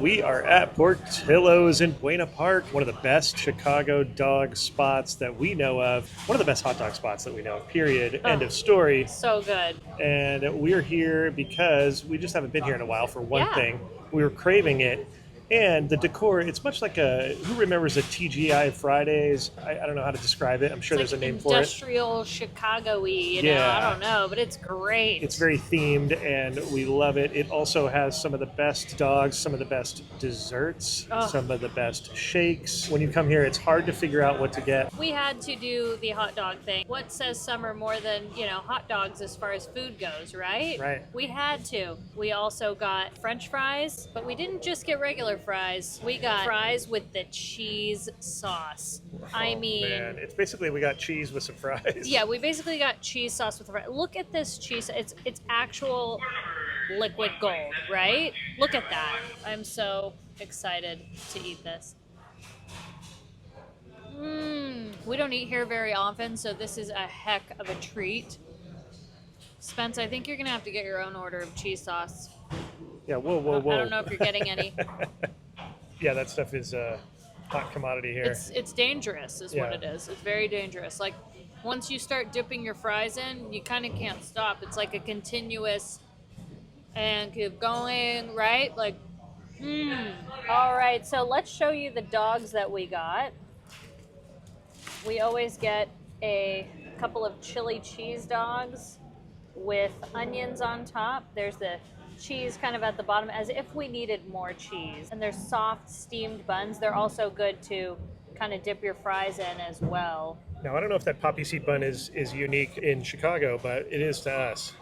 We are at Portillo's in Buena Park, one of the best Chicago dog spots that we know of. One of the best hot dog spots that we know of, period. End of story. So good. And we're here because we just haven't been here in a while, for one thing. We were craving it. And the decor, it's much like who remembers a TGI Fridays? I don't know how to describe it. I'm sure there's a name for it. Industrial Chicago-y, you know, I don't know, but it's great. It's very themed and we love it. It also has some of the best dogs, some of the best desserts, some of the best shakes. When you come here, it's hard to figure out what to get. We had to do the hot dog thing. What says summer more than, hot dogs as far as food goes, right? Right. We had to. We also got French fries, but we didn't just get regular fries. We got fries with the cheese sauce. Man, it's basically we got cheese with some fries. Yeah, we basically got cheese sauce with fries. Look at this cheese. It's actual liquid gold, right? Look at that. I'm so excited to eat this. We don't eat here very often, so this is a heck of a treat. Spence, I think you're gonna have to get your own order of cheese sauce. Yeah, whoa. I don't know if you're getting any. Yeah, that stuff is a hot commodity here. It's dangerous is what it is. It's very dangerous. Like, once you start dipping your fries in, you kind of can't stop. It's like a continuous and keep going, right? Like, All right, so let's show you the dogs that we got. We always get a couple of chili cheese dogs with onions on top. There's the cheese kind of at the bottom as if we needed more cheese. And there's soft steamed buns. They're also good to kind of dip your fries in as well. Now, I don't know if that poppy seed bun is unique in Chicago, but it is to us.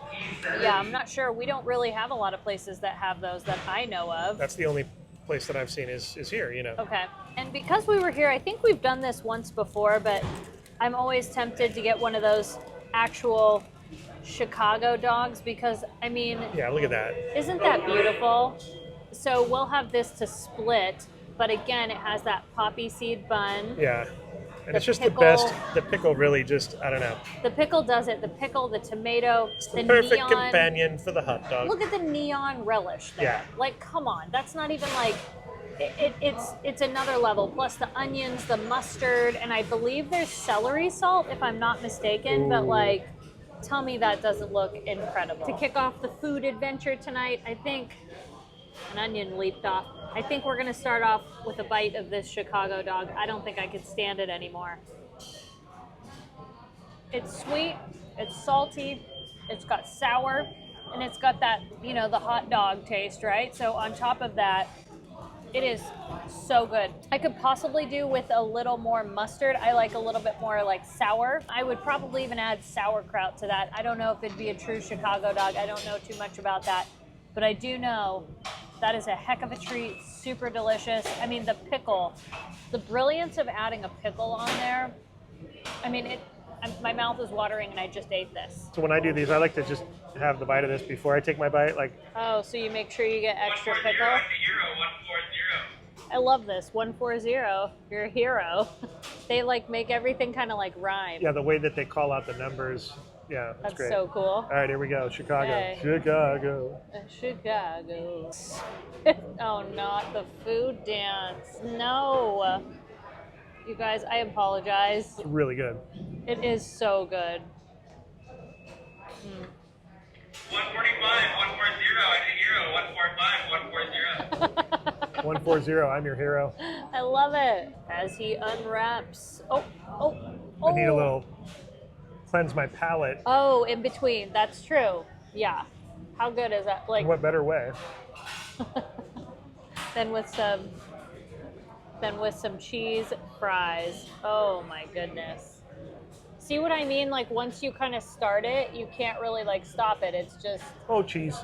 Yeah, I'm not sure. We don't really have a lot of places that have those that I know of. That's the only place that I've seen is here, Okay. And because we were here, I think we've done this once before, but I'm always tempted to get one of those actual Chicago dogs because, yeah, look at that. Isn't that beautiful? So we'll have this to split, but again, it has that poppy seed bun. Yeah, and it's just the best. The pickle really just, I don't know. The pickle does it. The pickle, the tomato, it's the perfect neon companion for the hot dog. Look at the neon relish there. Yeah. Like, come on. That's not even like, it's another level. Plus the onions, the mustard, and I believe there's celery salt, if I'm not mistaken, Ooh. but like, tell me that doesn't look incredible. To kick off the food adventure tonight, I think an onion leaped off. I think we're gonna start off with a bite of this Chicago dog. I don't think I could stand it anymore. It's sweet, it's salty, it's got sour, and it's got that, the hot dog taste, right? So on top of that, it is so good. I could possibly do with a little more mustard. I like a little bit more like sour. I would probably even add sauerkraut to that. I don't know if it'd be a true Chicago dog. I don't know too much about that. But I do know that is a heck of a treat, super delicious. The pickle, the brilliance of adding a pickle on there. My mouth is watering and I just ate this. So when I do these, I like to just have the bite of this before I take my bite. Oh, so you make sure you get extra pickle? I love this. 140. You're a hero. They make everything kind of rhyme. Yeah, the way that they call out the numbers. Yeah, that's great. So cool. All right, here we go. Chicago. Okay. Chicago. Chicago. Oh, not the food dance. No. You guys, I apologize. It's really good. It is so good. 145, 140, I need a hero. 145, 140. 140, I'm your hero. I love it. As he unwraps. Oh. I need a little cleanse my palate. Oh, in between. That's true. Yeah. How good is that? What better way? than with some cheese fries. Oh my goodness. See what I mean? Once you kind of start it, you can't really stop it. It's just... Oh, cheese.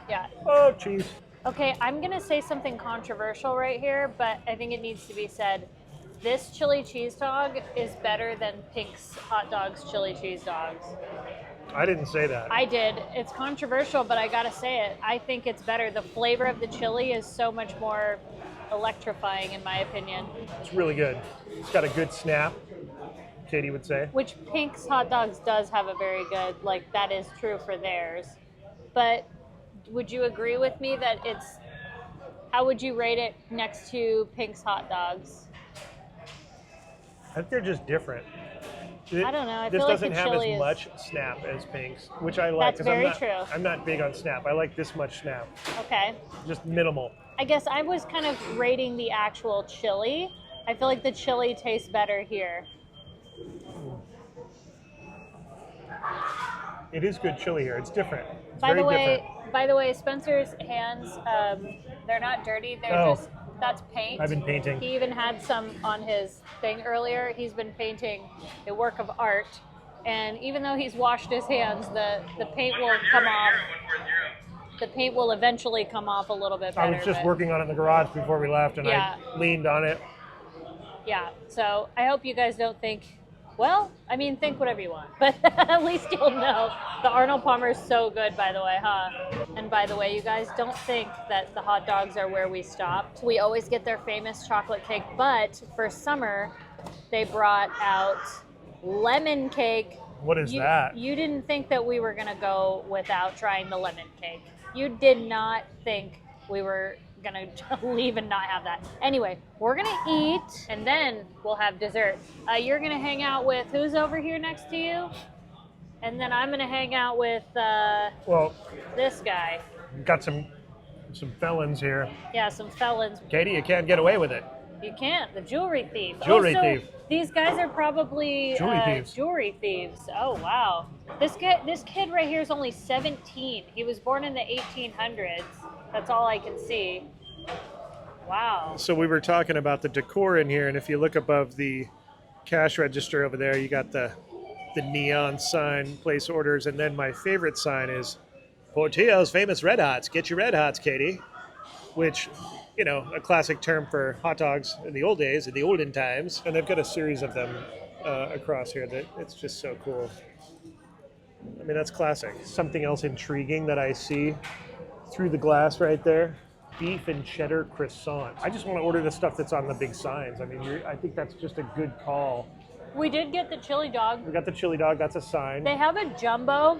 Yeah. Oh, cheese. Okay, I'm going to say something controversial right here, but I think it needs to be said. This chili cheese dog is better than Pink's Hot Dogs chili cheese dogs. I didn't say that. I did. It's controversial, but I got to say it. I think it's better. The flavor of the chili is so much more electrifying, in my opinion. It's really good. It's got a good snap, Katie would say. Which Pink's Hot Dogs does have a very good, that is true for theirs. But would you agree with me that How would you rate it next to Pink's hot dogs? I think they're just different. I don't know. I this feel like doesn't the have chili as is... much snap as Pink's, which I like. That's very true. I'm not big on snap. I like this much snap. Okay. Just minimal. I guess I was kind of rating the actual chili. I feel like the chili tastes better here. It is good chili here. It's different. It's By very the way, Spencer's hands, they're not dirty. They're just, that's paint. I've been painting. He even had some on his thing earlier. He's been painting a work of art. And even though he's washed his hands, the paint will come off. The paint will eventually come off a little bit better. I was just working on it in the garage before we left, and I leaned on it. Yeah, so I hope you guys don't think, well, I mean, think whatever you want, but at least you'll know. The Arnold Palmer is so good, by the way, huh? And by the way, you guys, don't think that the hot dogs are where we stopped. We always get their famous chocolate cake, but for summer, they brought out lemon cake. What is that? You didn't think that we were gonna go without trying the lemon cake. You did not think we were gonna leave and not have that. Anyway, we're gonna eat and then we'll have dessert. You're gonna hang out with who's over here next to you? And then I'm gonna hang out with this guy. Got some felons here. Yeah, some felons. Katie, you can't get away with it. You can't. The jewelry thief. Jewelry thief. These guys are probably jewelry thieves. Oh wow. This kid right here is only 17. He was born in the 1800s. That's all I can see. Wow. So we were talking about the decor in here, and if you look above the cash register over there, you got the neon sign, place orders, and then my favorite sign is Portillo's Famous Red Hots. Get your Red Hots, Katie. Which, you know, a classic term for hot dogs in the old days, in the olden times. And they've got a series of them across here that it's just so cool. I mean, that's classic. Something else intriguing that I see through the glass right there, beef and cheddar croissant. I just want to order the stuff that's on the big signs. I mean, I think that's just a good call. We did get the chili dog. We got the chili dog, that's a sign. They have a jumbo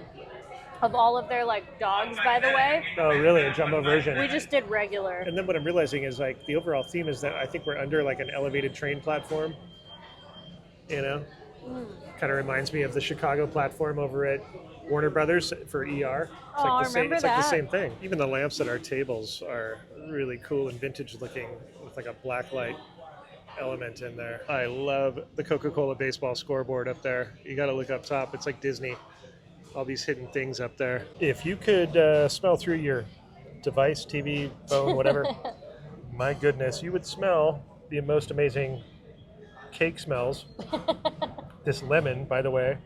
of all of their like dogs, by the way. Oh, really? A jumbo version? We just did regular. And then what I'm realizing is like the overall theme is that I think we're under like an elevated train platform. You know? Kind of reminds me of the Chicago platform over at Warner Brothers for ER. It's like the same thing. Even the lamps at our tables are really cool and vintage looking with like a black light element in there. I love the Coca-Cola baseball scoreboard up there. You got to look up top. It's like Disney. All these hidden things up there. If you could smell through your device, TV, phone, whatever, my goodness, you would smell the most amazing cake smells. This lemon, by the way,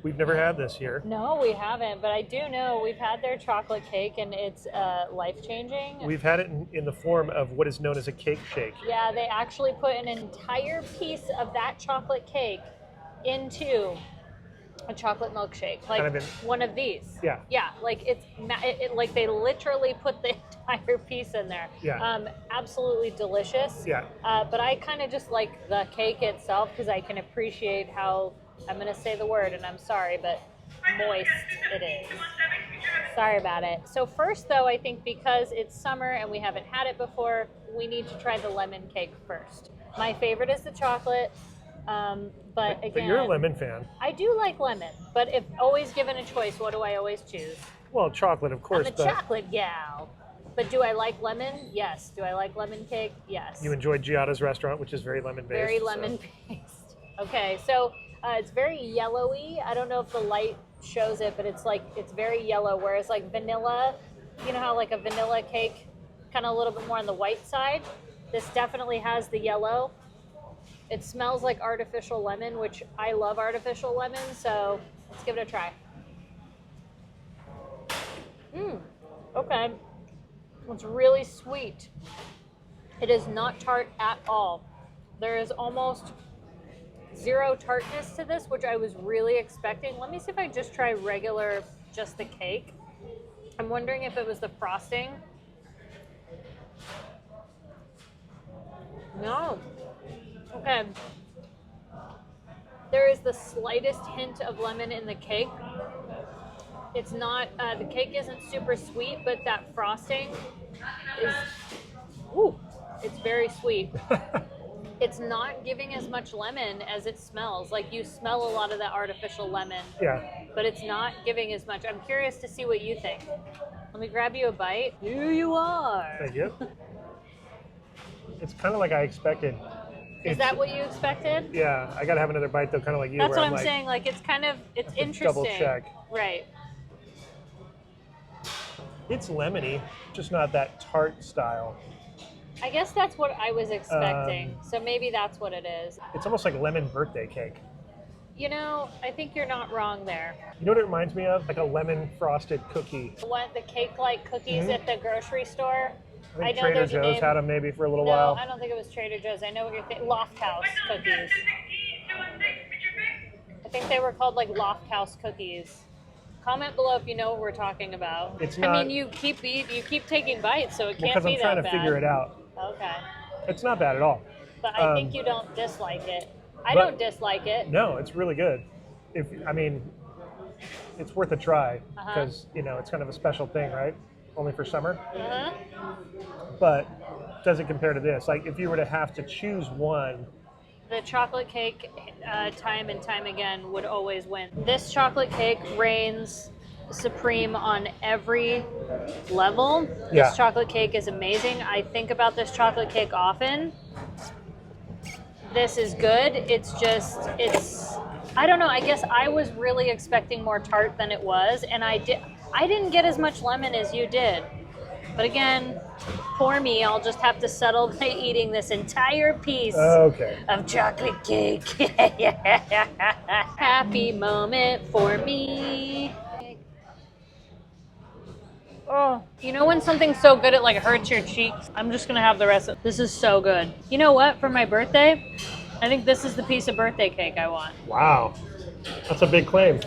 we've never had this here. No, we haven't, but I do know we've had their chocolate cake and it's life-changing. We've had it in the form of what is known as a cake shake. Yeah, they actually put an entire piece of that chocolate cake into a chocolate milkshake, like kind of one of these. Yeah. Yeah, like it like they literally put the entire piece in there. Yeah. Absolutely delicious. Yeah. But I kind of just like the cake itself because I can appreciate how, I'm going to say the word and I'm sorry, but moist it is. Sorry about it. So first though, I think because it's summer and we haven't had it before, we need to try the lemon cake first. My favorite is the chocolate. But again, but you're a lemon fan. I do like lemon, but if always given a choice, what do I always choose? Well, chocolate, of course. I'm a chocolate gal. But do I like lemon? Yes. Do I like lemon cake? Yes. You enjoyed Giada's restaurant, which is very lemon-based. Very lemon-based. Okay, so it's very yellowy. I don't know if the light shows it, but it's very yellow, whereas like vanilla, you know how like a vanilla cake, kind of a little bit more on the white side? This definitely has the yellow. It smells like artificial lemon, which I love artificial lemon, so let's give it a try. Okay. It's really sweet. It is not tart at all. There is almost zero tartness to this, which I was really expecting. Let me see if I just try regular, just the cake. I'm wondering if it was the frosting. No. Okay. There is the slightest hint of lemon in the cake. It's not, the cake isn't super sweet, but that frosting is It's very sweet. It's not giving as much lemon as it smells. Like you smell a lot of that artificial lemon. Yeah. But it's not giving as much. I'm curious to see what you think. Let me grab you a bite. Here you are. Thank you. It's kind of like I expected. Is that what you expected? Yeah, I gotta have another bite though, kind of like you. That's what I'm like, saying. Like it's kind of, it's interesting. Double check. Right. It's lemony, just not that tart style. I guess that's what I was expecting. So maybe that's what it is. It's almost like lemon birthday cake. You know, I think you're not wrong there. You know what it reminds me of? Like a lemon frosted cookie. What, the cake-like cookies at the grocery store? I think Trader Joe's had them maybe for a little while. I don't think it was Trader Joe's. I know what you're thinking. Loft House cookies. I think they were called like Loft House cookies. Comment below if you know what we're talking about. It's not, I mean, you keep taking bites, so it can't be that bad. Because I'm trying to figure it out. Okay. It's not bad at all. But I think you don't dislike it. I don't dislike it. No, it's really good. It's worth a try because it's kind of a special thing, right? Only for summer. But does it compare to this? Like if you were to have to choose one, the chocolate cake, time and time again, would always win. This chocolate cake reigns supreme on every level. Yeah. This chocolate cake is amazing. I think about this chocolate cake often. This is good. It's I don't know. I guess I was really expecting more tart than it was, and I didn't get as much lemon as you did. But again, poor me. I'll just have to settle by eating this entire piece of chocolate cake. Happy moment for me. Oh, you know when something's so good it like hurts your cheeks? I'm just gonna have the rest of it. This is so good. You know what? For my birthday, I think this is the piece of birthday cake I want. Wow, that's a big claim.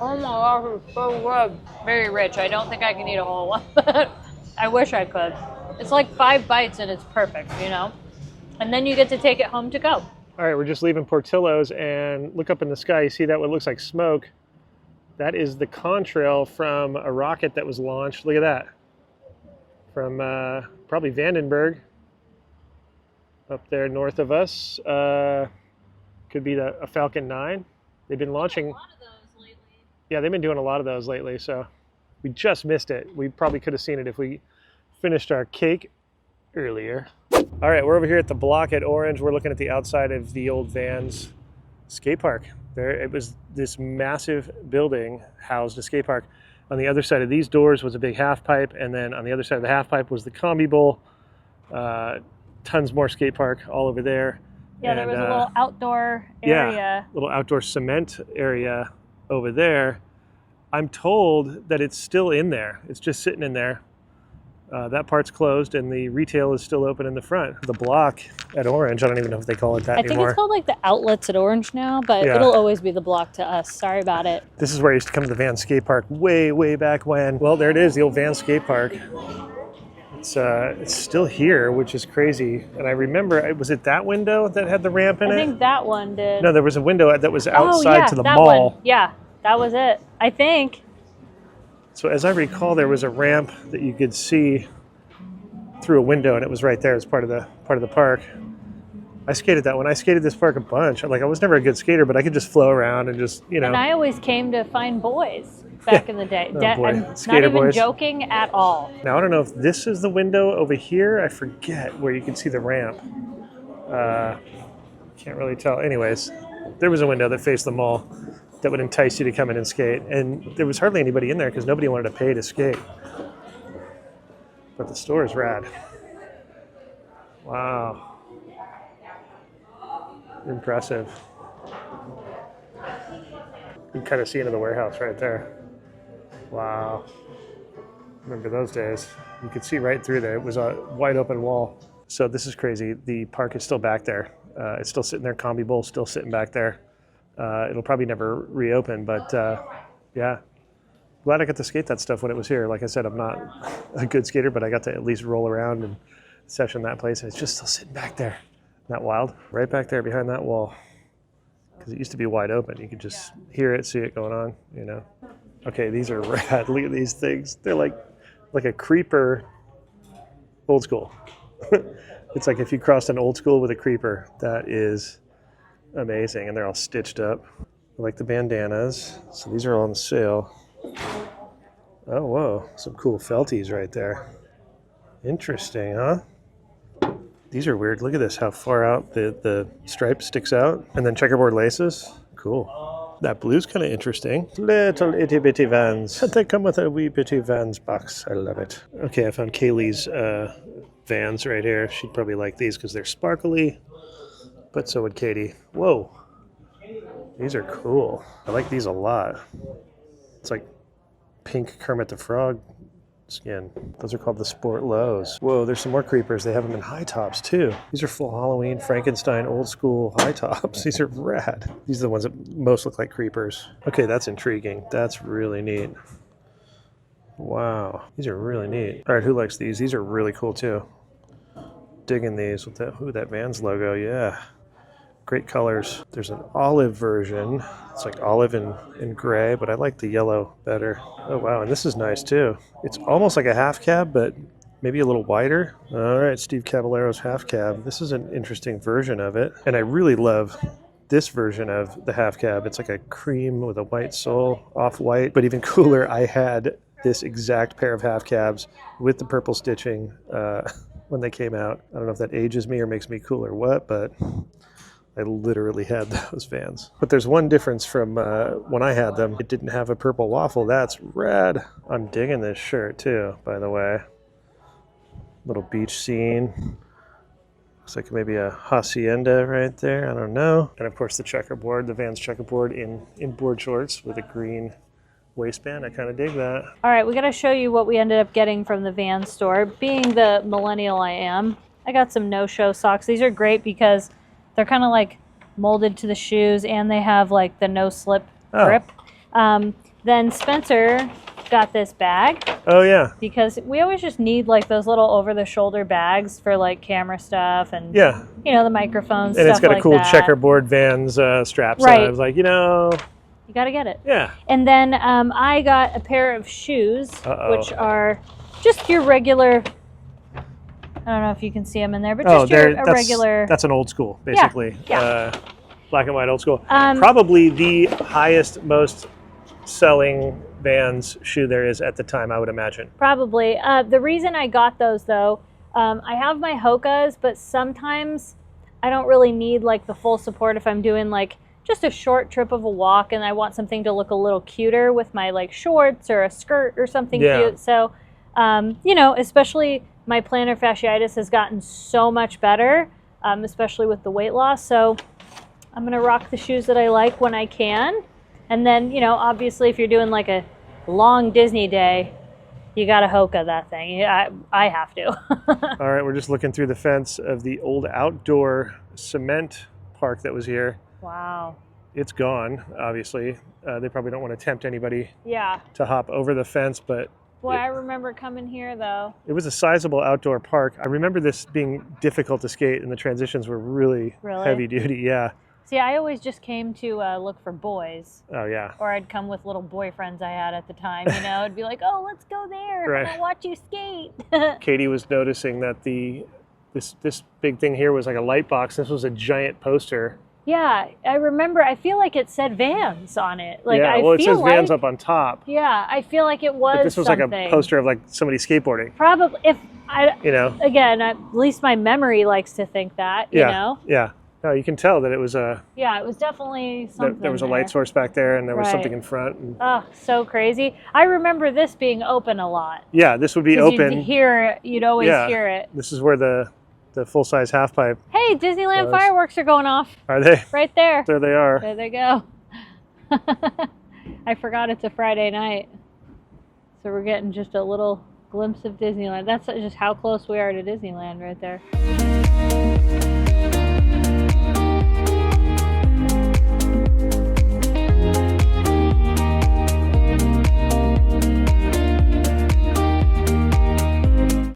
Oh my gosh, it's so good. Very rich. I don't think I can eat a whole one, but I wish I could. It's like 5 bites and it's perfect, you know? And then you get to take it home to go. All right, we're just leaving Portillo's and look up in the sky. You see that what looks like smoke? That is the contrail from a rocket that was launched. Look at that. From probably Vandenberg up there north of us. Could be a Falcon 9. They've been launching. A lot of those lately. Yeah, they've been doing a lot of those lately, so we just missed it. We probably could have seen it if we finished our cake earlier. All right, we're over here at the block at Orange. We're looking at the outside of the old Vans skate park. There, it was this massive building housed a skate park. On the other side of these doors was a big half pipe, and then on the other side of the half pipe was the Combi Bowl. Tons more skate park all over there. Yeah, and there was a little outdoor area. Yeah, little outdoor cement area over there. I'm told that it's still in there. It's just sitting in there. That part's closed, and the retail is still open in the front. The block at Orange, I don't even know if they call it that anymore. I think it's called like the outlets at Orange now, but it'll always be the block to us. Sorry about it. This is where I used to come to the Van skate park way, way back when. Well, there it is, the old Van skate park. It's still here, which is crazy. And I remember, was it that window that had the ramp in it? I think that one did. No, there was a window that was outside to the mall. One. Yeah, that was it, I think. So as I recall, there was a ramp that you could see through a window, and it was right there as part of the park. I skated that one. I skated this park a bunch. I was never a good skater, but I could just flow around and just, And I always came to find boys back in the day. Oh, boy. I'm Skater not even boys. Joking at all. Now, I don't know if this is the window over here. I forget where you can see the ramp. Can't really tell. Anyways, there was a window that faced the mall that would entice you to come in and skate. And there was hardly anybody in there because nobody wanted to pay to skate. But the store is rad. Wow. Impressive. You can kind of see into the warehouse right there. Wow. Remember those days. You could see right through there. It was a wide open wall. So this is crazy. The park is still back there. It's still sitting there. Combi Bowl still sitting back there. It'll probably never reopen, but yeah. Glad I got to skate that stuff when it was here. Like I said, I'm not a good skater, but I got to at least roll around and session that place. And it's just still sitting back there. Isn't that wild? Right back there behind that wall. Because it used to be wide open. You could just hear it, see it going on, you know. Okay, these are rad. Look at these things. They're like a creeper, old school. It's like if you crossed an old school with a creeper. That is amazing. And they're all stitched up. I like the bandanas. So these are all on sale. Oh, whoa. Some cool felties right there. Interesting, huh? These are weird. Look at this, how far out the stripe sticks out. And then checkerboard laces. Cool. That blue's kind of interesting. Little itty bitty Vans. They come with a wee bitty Vans box. I love it. Okay, I found Kaylee's Vans right here. She'd probably like these because they're sparkly. But so would Katie. Whoa. These are cool. I like these a lot. It's like pink Kermit the Frog skin. Those are called the Sport Lows. Whoa, there's some more creepers. They have them in high tops too. These are full Halloween Frankenstein old school high tops. These are rad. These are the ones that most look like creepers. Okay, that's intriguing. That's really neat. Wow, these are really neat. All right, who likes these? These are really cool too. Digging these with that, ooh, that Vans logo, yeah. Great colors. There's an olive version. It's like olive and gray, but I like the yellow better. Oh, wow, and this is nice too. It's almost like a half cab, but maybe a little wider. All right, Steve Caballero's half cab. This is an interesting version of it. And I really love this version of the half cab. It's like a cream with a white sole, off-white. But even cooler, I had this exact pair of half cabs with the purple stitching when they came out. I don't know if that ages me or makes me cool or what, but I literally had those Vans. But there's one difference from when I had them. It didn't have a purple waffle. That's rad. I'm digging this shirt too, by the way. Little beach scene. Looks like maybe a hacienda right there. I don't know. And of course the checkerboard, the Vans checkerboard in board shorts with a green waistband. I kind of dig that. All right, we got to show you what we ended up getting from the Vans store. Being the millennial I am, I got some no-show socks. These are great because they're kind of like molded to the shoes and they have like the no-slip grip. Then Spencer got this bag. Oh, yeah. Because we always just need like those little over-the-shoulder bags for like camera stuff and, yeah, you know, the microphones, and stuff it's got like a cool that. checkerboard Vans strap. So Right. I was like, you know, you got to get it. yeah. And then I got a pair of shoes, which are just your regular, I don't know if you can see them in there, but just a regular. That's an old school, basically. Yeah. Black and white old school. Probably the highest, most selling Vans shoe there is at the time, I would imagine. Probably. The reason I got those, though, I have my Hokas, but sometimes I don't really need like the full support if I'm doing like just a short trip of a walk and I want something to look a little cuter with my like shorts or a skirt or something cute. So, you know, especially my plantar fasciitis has gotten so much better, especially with the weight loss. So I'm going to rock the shoes that I like when I can. And then, you know, obviously if you're doing like a long Disney day, you got to Hoka that thing. I have to. All right, we're just looking through the fence of the old outdoor cement park that was here. Wow. It's gone, obviously. They probably don't want to tempt anybody Yeah. to hop over the fence, but Boy, I remember coming here, though. it was a sizable outdoor park. I remember this being difficult to skate, and the transitions were really heavy duty. Yeah. See, I always just came to look for boys. Oh, yeah. Or I'd come with little boyfriends I had at the time, you know. It'd be like, oh, let's go there. Right. I'll watch you skate. Katie was noticing that this big thing here was like a light box. This was a giant poster. Yeah, I remember. I feel like it said Vans on it. Like, yeah, well, it says Vans up on top. Yeah, I feel like it was. But this was something. like a poster of like somebody skateboarding. Probably, if I, you know. Again, at least my memory likes to think that. You know. Yeah. No, you can tell that it was a. Yeah, it was definitely something. There was a light source back there, and there was something in front. And, oh, so crazy! I remember this being open a lot. Yeah, this would be open. You'd always hear it. This is where the full-size half pipe. Hey, Disneyland fireworks are going off. Are they? Right there. There they are. There they go. I forgot it's a Friday night. So we're getting just a little glimpse of Disneyland. That's just how close we are to Disneyland right there.